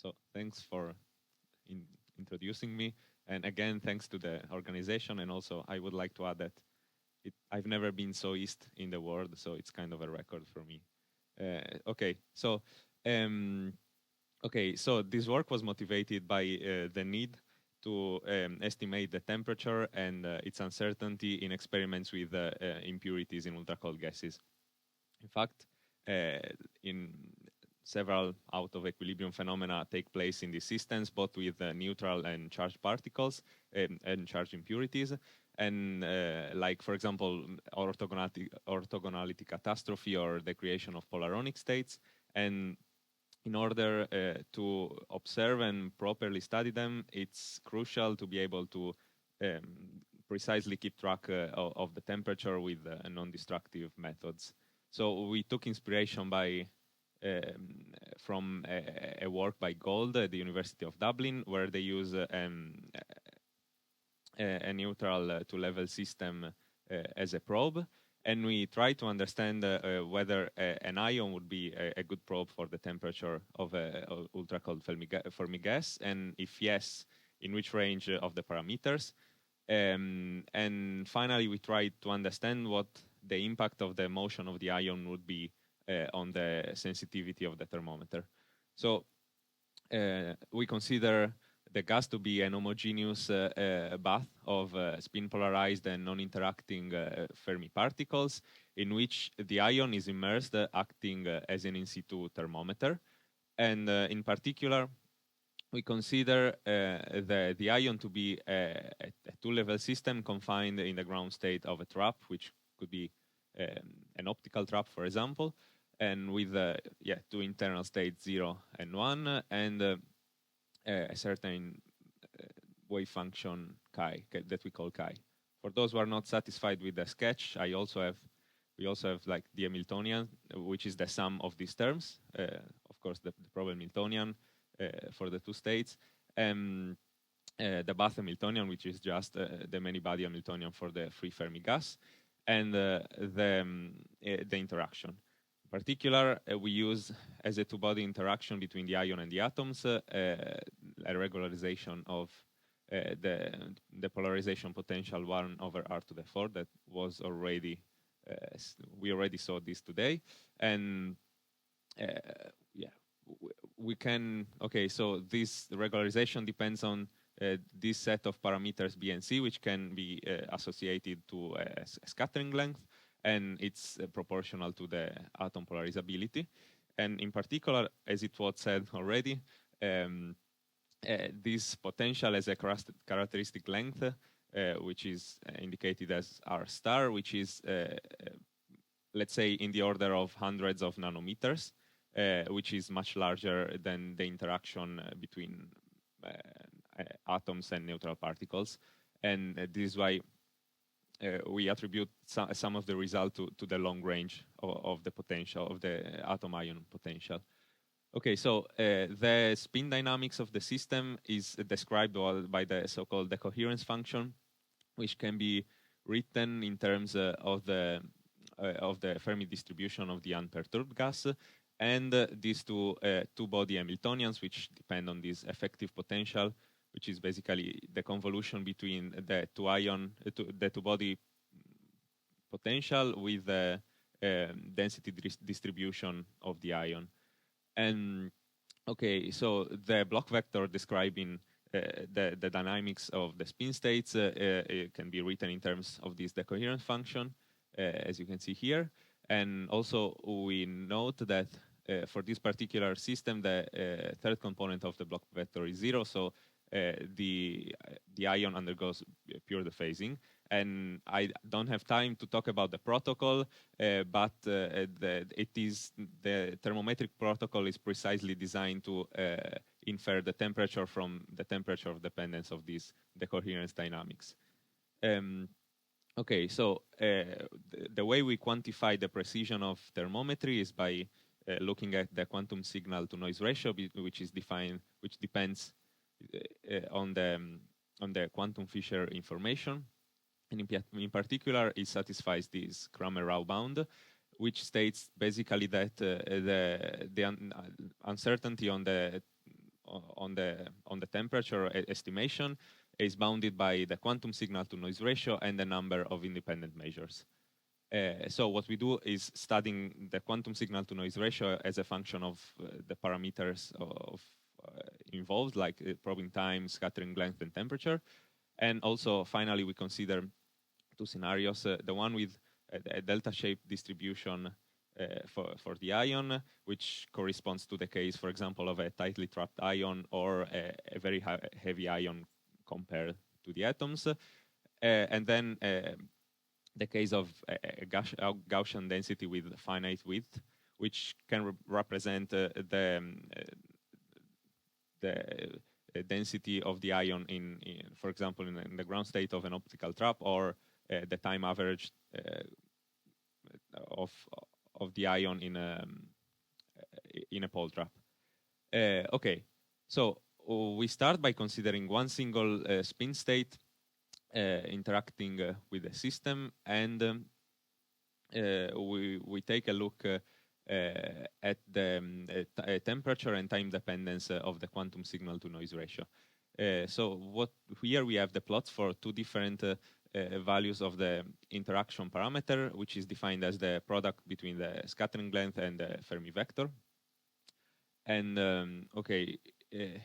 So thanks for introducing me. And again, thanks to the organization. And also, I would like to add that I've never been so east in the world, so it's kind of a record for me. Okay, so this work was motivated by the need to estimate the temperature and its uncertainty in experiments with impurities in ultra-cold gases. In fact, in several out of equilibrium phenomena take place in these systems, both with neutral and charged particles and charged impurities. And like, for example, orthogonality catastrophe or the creation of polaronic states. And in order to observe and properly study them, it's crucial to be able to precisely keep track of the temperature with non-destructive methods. So we took inspiration from a work by Gold at the University of Dublin, where they use a neutral two-level system as a probe. And we try to understand whether an ion would be a good probe for the temperature of ultra-cold Fermi gas, and if yes, in which range of the parameters. And finally, we tried to understand what the impact of the motion of the ion would be on the sensitivity of the thermometer. So we consider the gas to be an homogeneous bath of spin-polarized and non-interacting Fermi particles, in which the ion is immersed, acting as an in situ thermometer. And in particular, we consider the ion to be a two-level system confined in the ground state of a trap, which could be an optical trap, for example, and with two internal states, 0 and 1, and a certain wave function chi that we call chi. For those who are not satisfied with the sketch, we also have like the Hamiltonian, which is the sum of these terms. Of course, the probe Hamiltonian for the two states. The bath Hamiltonian, which is just the many-body Hamiltonian for the free Fermi gas, and the interaction. In particular, we use as a two-body interaction between the ion and the atoms a regularization of the polarization potential 1 over r to the 4 that was already, we already saw this today. And we can, okay, so this regularization depends on this set of parameters B and C, which can be associated to a scattering length, and it's proportional to the atom polarizability. And in particular, as it was said already, this potential has a characteristic length, which is indicated as R star, which is, let's say, in the order of hundreds of nanometers, which is much larger than the interaction between atoms and neutral particles. And this is why we attribute some of the result to the long range of the potential, of the atom ion potential. Okay, so the spin dynamics of the system is described by the so-called decoherence function, which can be written in terms of the Fermi distribution of the unperturbed gas, and these two-body Hamiltonians, which depend on this effective potential, which is basically the convolution between the two-body potential with the density distribution of the ion. And okay, so the block vector describing the dynamics of the spin states it can be written in terms of this decoherence function, as you can see here. And also we note that for this particular system, the third component of the block vector is 0, so the ion undergoes pure dephasing. And I don't have time to talk about the protocol, but the thermometric protocol is precisely designed to infer the temperature from the temperature of dependence of these decoherence dynamics. Okay, so the way we quantify the precision of thermometry is by looking at the quantum signal to noise ratio, which depends on the quantum Fisher information. And in particular, it satisfies this Kramer-Rao bound, which states basically that the uncertainty on the on the temperature estimation is bounded by the quantum signal to noise ratio and the number of independent measures. So what we do is studying the quantum signal to noise ratio as a function of the parameters of involved, like probing time, scattering length, and temperature. And also, finally, we consider two scenarios: the one with a delta-shaped distribution for the ion, which corresponds to the case, for example, of a tightly trapped ion or a very heavy ion compared to the atoms, and then the case of a Gaussian density with finite width, which can represent the density of the ion for example, in the ground state of an optical trap, or the time average of the ion in a Paul trap. Okay, so we start by considering one single spin state interacting with the system, and we take a look at the temperature and time dependence of the quantum signal to noise ratio. So here we have the plots for two different values of the interaction parameter, which is defined as the product between the scattering length and the Fermi vector. And okay,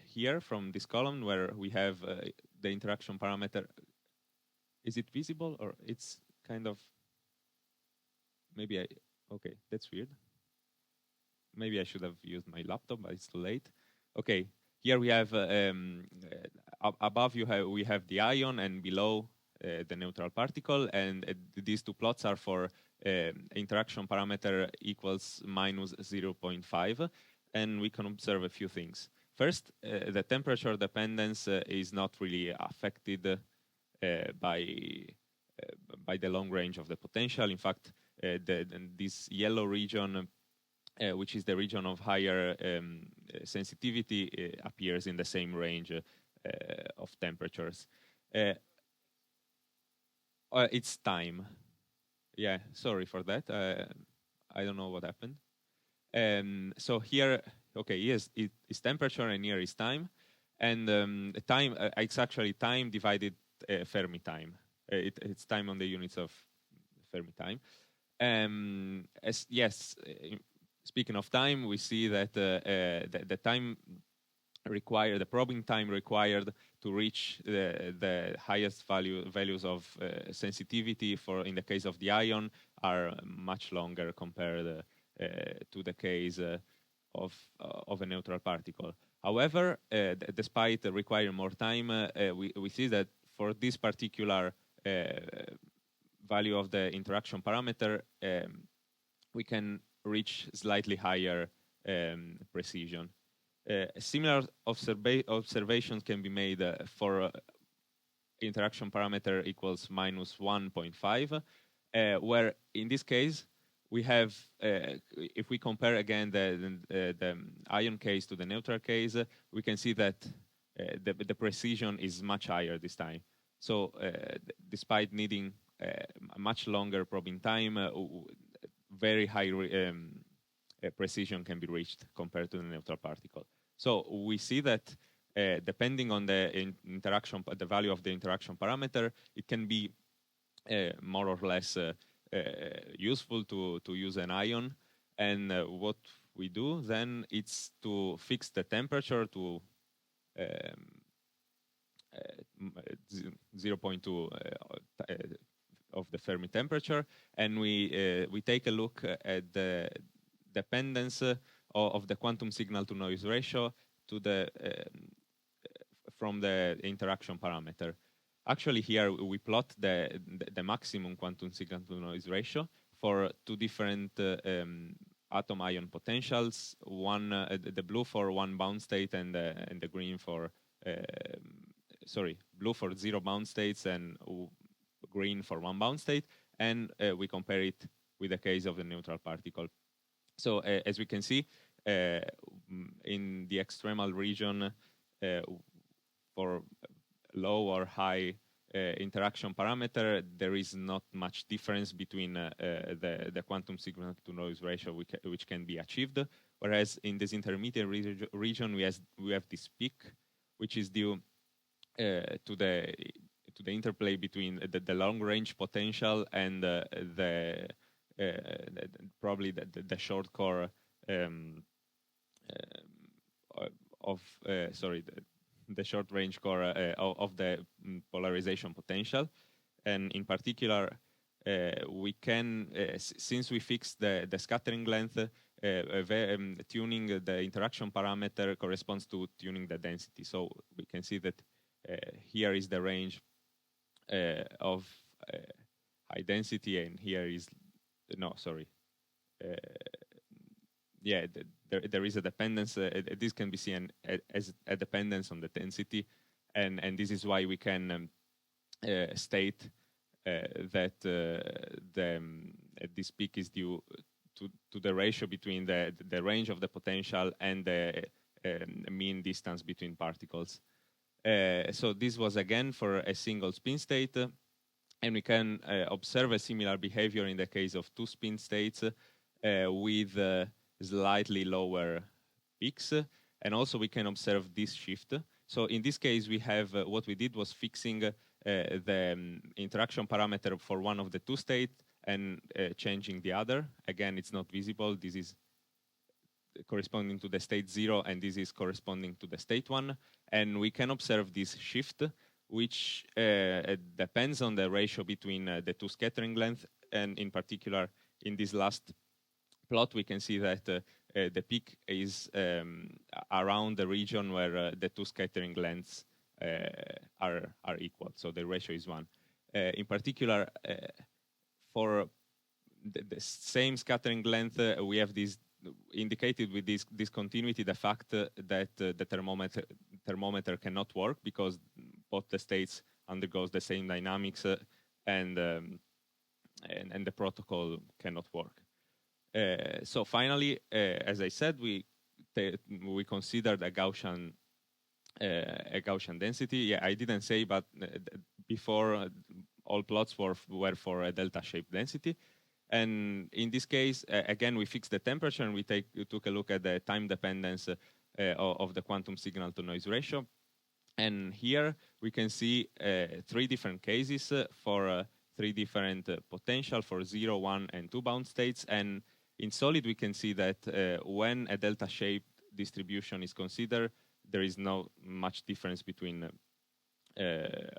here from this column where we have the interaction parameter, is it visible or it's kind of, maybe okay, that's weird. Maybe I should have used my laptop, but it's too late. Okay, here we have, above we have the ion, and below the neutral particle, and these two plots are for interaction parameter equals minus 0.5, and we can observe a few things. First, the temperature dependence is not really affected by the long range of the potential. In fact, this yellow region, which is the region of higher sensitivity, appears in the same range of temperatures. It's time. Yeah, sorry for that. I don't know what happened. So here, okay, yes, it's temperature, and here is time. And the time, it's actually time divided Fermi time. It's time on the units of Fermi time. Yes, speaking of time, we see that the time required, the probing time required to reach the highest values of sensitivity for, in the case of the ion, are much longer compared to the case of a neutral particle. However, despite requiring more time, we see that for this particular value of the interaction parameter, we can reach slightly higher precision. Similar observations can be made for interaction parameter equals minus 1.5, where in this case we have, if we compare again the ion case to the neutral case, we can see that the precision is much higher this time. So despite needing a much longer probing time, very high precision can be reached compared to the neutral particle. So we see that depending on the the value of the interaction parameter, it can be more or less useful to use an ion. And what we do then, it's to fix the temperature to 0.2 of the Fermi temperature, and we take a look at the dependence of the quantum signal to noise ratio to the from the interaction parameter. Actually, here we plot the maximum quantum signal to noise ratio for two different atom ion potentials. One, the blue for one bound state, and the green for blue for 0 bound states and green for 1 bound state, and we compare it with the case of the neutral particle. So as we can see, in the extremal region, for low or high interaction parameter, there is not much difference between the quantum signal to noise ratio which can be achieved. Whereas in this intermediate region, we have this peak, which is due to the interplay between the long range potential and probably the short core of the short range core of the polarization potential. And in particular, we can, since we fixed the scattering length, tuning the interaction parameter corresponds to tuning the density. So we can see that here is the range of high density, and here is, there is a dependence. This can be seen as a dependence on the density, and this is why we can state that this peak is due to the ratio between the range of the potential and the mean distance between particles. So this was again for a single spin state, and we can observe a similar behavior in the case of two spin states with slightly lower peaks, and also we can observe this shift. So in this case, we have what we did was fixing the interaction parameter for one of the two states and changing the other. Again, it's not visible. This is corresponding to the state 0, and this is corresponding to the state 1. And we can observe this shift, which depends on the ratio between the two scattering lengths. And in particular, in this last plot, we can see that the peak is around the region where the two scattering lengths are equal. So the ratio is 1. In particular, for the same scattering length, we have this indicated with this discontinuity the fact that the thermometer cannot work because both the states undergoes the same dynamics and the protocol cannot work. So finally, as I said, we considered a Gaussian density. Yeah, I didn't say, but before all plots were for a delta-shaped density. And in this case, again, we fixed the temperature and we took a look at the time dependence of the quantum signal to noise ratio. And here we can see 3 different cases for 3 different potential for 0, 1, and 2 bound states. And in solid, we can see that when a delta-shaped distribution is considered, there is no much difference between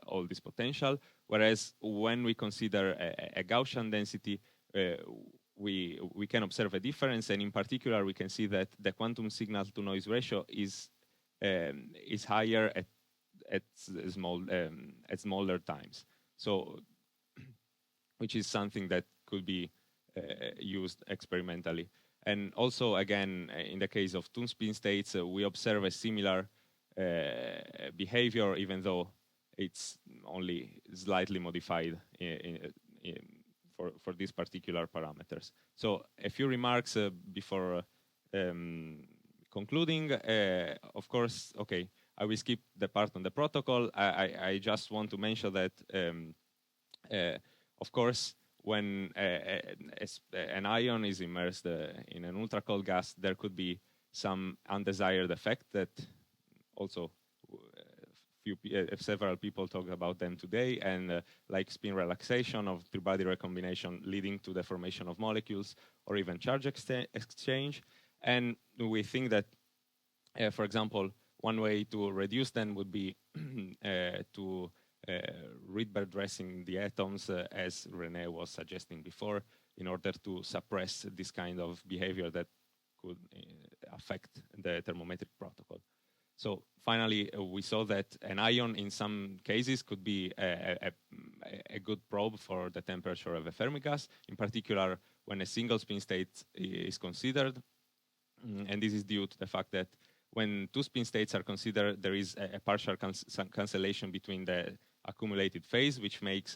all this potential. Whereas when we consider a Gaussian density, we can observe a difference, and in particular, we can see that the quantum signal to noise ratio is higher at smaller times. So, which is something that could be used experimentally. And also, again, in the case of two spin states, we observe a similar behavior, even though it's only slightly modified for these particular parameters. So a few remarks before concluding. Of course, okay, I will skip the part on the protocol. I just want to mention that, of course, when an ion is immersed in an ultra-cold gas, there could be some undesired effect that also several people talk about them today, and like spin relaxation of three-body recombination leading to the formation of molecules or even charge exchange. And we think that, for example, one way to reduce them would be to Rydberg dressing the atoms, as René was suggesting before, in order to suppress this kind of behavior that could affect the thermometric protocol. So finally, we saw that an ion in some cases could be a good probe for the temperature of a Fermi gas, in particular when a single spin state is considered. And this is due to the fact that when two spin states are considered, there is a partial cancellation between the accumulated phase, which makes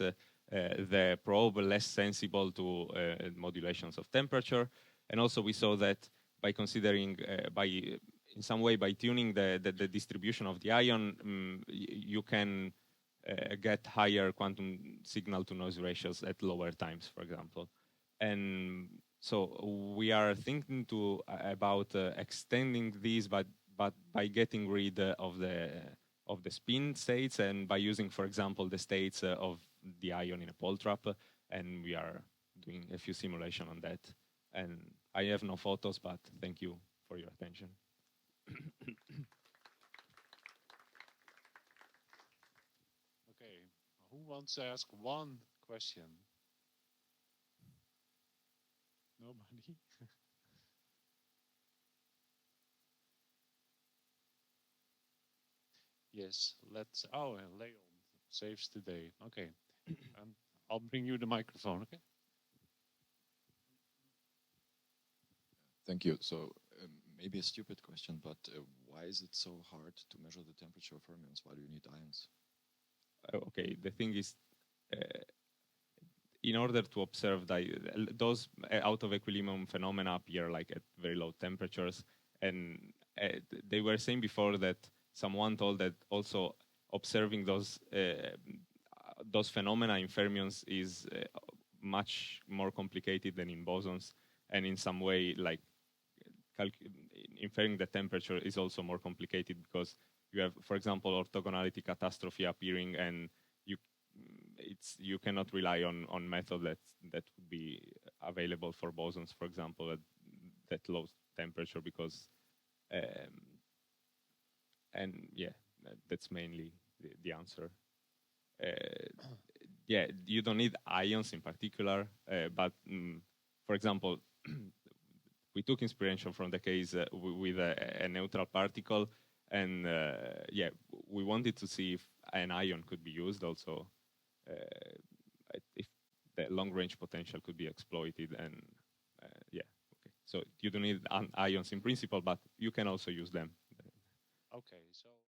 the probe less sensible to modulations of temperature. And also we saw that by considering, in some way, by tuning the distribution of the ion, you can get higher quantum signal to noise ratios at lower times, for example. And so we are thinking about extending these, but by getting rid of the spin states and by using, for example, the states of the ion in a Paul trap. And we are doing a few simulation on that. And I have no photos, but thank you for your attention. Okay, who wants to ask one question? Nobody? Yes, let's. Oh, and Leon saves the day. Okay, I'll bring you the microphone. Okay. Thank you. So maybe a stupid question, but why is it so hard to measure the temperature of fermions? Why do you need ions? Okay, the thing is, in order to observe those out of equilibrium phenomena appear like at very low temperatures, and they were saying before that someone told that also observing those phenomena in fermions is much more complicated than in bosons, and in some way like inferring the temperature is also more complicated because you have, for example, orthogonality catastrophe appearing, and you cannot rely on method that would be available for bosons, for example, at that low temperature, because and yeah, that's mainly the answer. Yeah, you don't need ions in particular, but for example, we took inspiration from the case with a neutral particle, and yeah, we wanted to see if an ion could be used also, if the long-range potential could be exploited, and yeah, okay. So you don't need ions in principle, but you can also use them. Okay, so